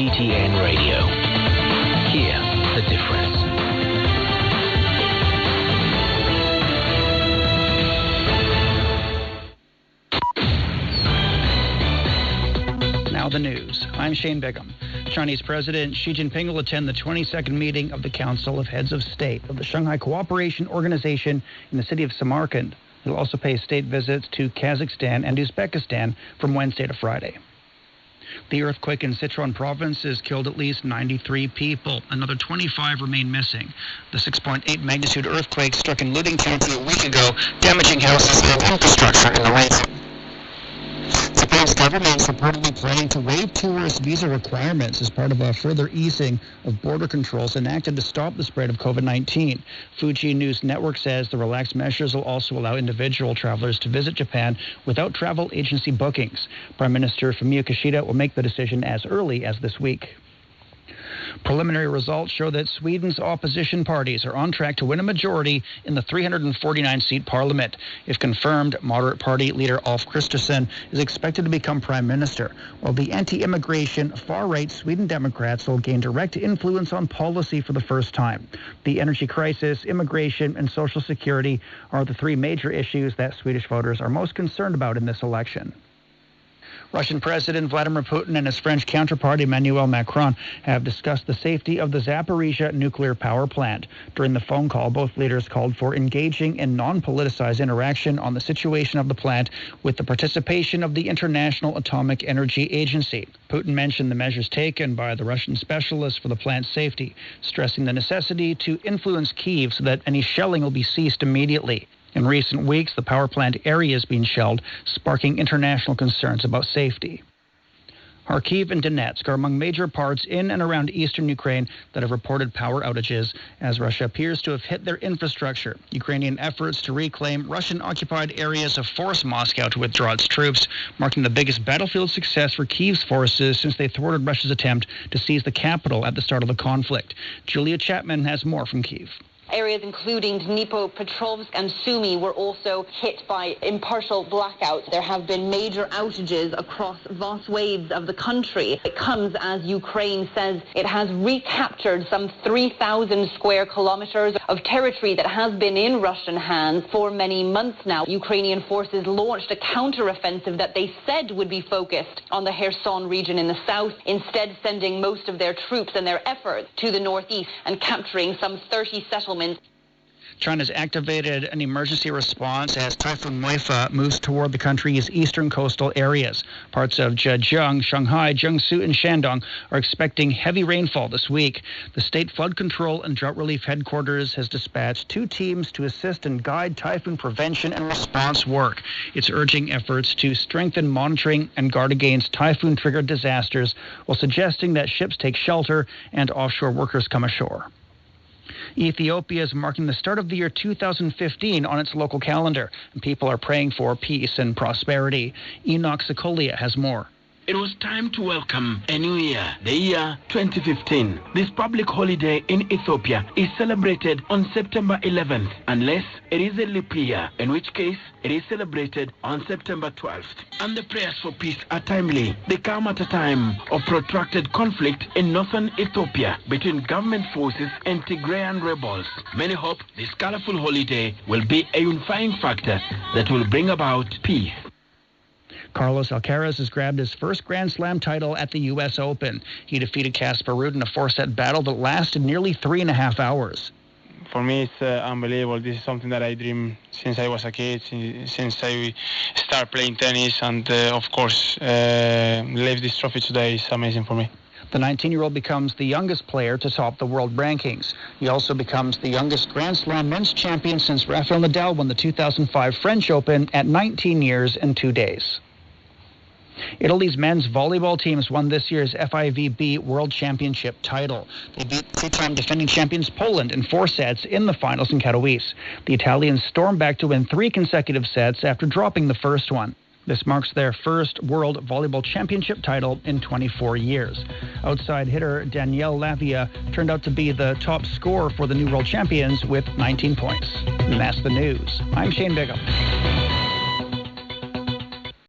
TTN Radio. Hear the difference. Now the news. I'm Shane Bigham. Chinese President Xi Jinping will attend the 22nd meeting of the Council of Heads of State of the Shanghai Cooperation Organization in the city of Samarkand. He'll also pay state visits to Kazakhstan and Uzbekistan from Wednesday to Friday. The earthquake in Sichuan province has killed at least 93 people. Another 25 remain missing. The 6.8 magnitude earthquake struck in Luding County a week ago, damaging houses and infrastructure in the region. Japan's government is reportedly planning to waive tourist visa requirements as part of a further easing of border controls enacted to stop the spread of COVID-19. Fuji News Network says the relaxed measures will also allow individual travelers to visit Japan without travel agency bookings. Prime Minister Fumio Kishida will make the decision as early as this week. Preliminary results show that Sweden's opposition parties are on track to win a majority in the 349-seat parliament. If confirmed, moderate party leader Ulf Kristersson is expected to become prime minister, while the anti-immigration, far-right Sweden Democrats will gain direct influence on policy for the first time. The energy crisis, immigration, and social security are the three major issues that Swedish voters are most concerned about in this election. Russian President Vladimir Putin and his French counterpart Emmanuel Macron have discussed the safety of the Zaporizhzhia nuclear power plant. During the phone call, both leaders called for engaging in non-politicized interaction on the situation of the plant with the participation of the International Atomic Energy Agency. Putin mentioned the measures taken by the Russian specialists for the plant's safety, stressing the necessity to influence Kyiv so that any shelling will be ceased immediately. In recent weeks, the power plant area has been shelled, sparking international concerns about safety. Kharkiv and Donetsk are among major parts in and around eastern Ukraine that have reported power outages as Russia appears to have hit their infrastructure. Ukrainian efforts to reclaim Russian-occupied areas have forced Moscow to withdraw its troops, marking the biggest battlefield success for Kyiv's forces since they thwarted Russia's attempt to seize the capital at the start of the conflict. Julia Chapman has more from Kyiv. Areas including Dnipropetrovsk and Sumy were also hit by impartial blackouts. There have been major outages across vast swathes of the country. It comes as Ukraine says it has recaptured some 3,000 square kilometers of territory that has been in Russian hands for many months now. Ukrainian forces launched a counter-offensive that they said would be focused on the Kherson region in the south, instead sending most of their troops and their efforts to the northeast and capturing some 30 settlements. China's activated an emergency response as Typhoon Moifa moves toward the country's eastern coastal areas. Parts of Zhejiang, Shanghai, Jiangsu, and Shandong are expecting heavy rainfall this week. The State Flood Control and Drought Relief Headquarters has dispatched 2 teams to assist and guide typhoon prevention and response work. It's urging efforts to strengthen monitoring and guard against typhoon-triggered disasters, while suggesting that ships take shelter and offshore workers come ashore. Ethiopia is marking the start of the year 2015 on its local calendar, and people are praying for peace and prosperity. Enoch Sikolia has more. It was time to welcome a new year, the year 2015. This public holiday in Ethiopia is celebrated on September 11th, unless it is a leap year, in which case it is celebrated on September 12th. And the prayers for peace are timely. They come at a time of protracted conflict in northern Ethiopia between government forces and Tigrayan rebels. Many hope this colorful holiday will be a unifying factor that will bring about peace. Carlos Alcaraz has grabbed his first Grand Slam title at the U.S. Open. He defeated Casper Ruud in a 4-set battle that lasted nearly 3.5 hours. For me, it's unbelievable. This is something that I dream since I was a kid, since I started playing tennis, and of course, leave this trophy today is amazing for me. The 19-year-old becomes the youngest player to top the world rankings. He also becomes the youngest Grand Slam men's champion since Rafael Nadal won the 2005 French Open at 19 years and 2 days. Italy's men's volleyball teams won this year's FIVB World Championship title. They beat 3-time defending champions Poland in 4 sets in the finals in Katowice. The Italians stormed back to win 3 consecutive sets after dropping the first one. This marks their first World Volleyball Championship title in 24 years. Outside hitter Danielle Lavia turned out to be the top scorer for the new world champions with 19 points. And that's the news. I'm Shane Bigham.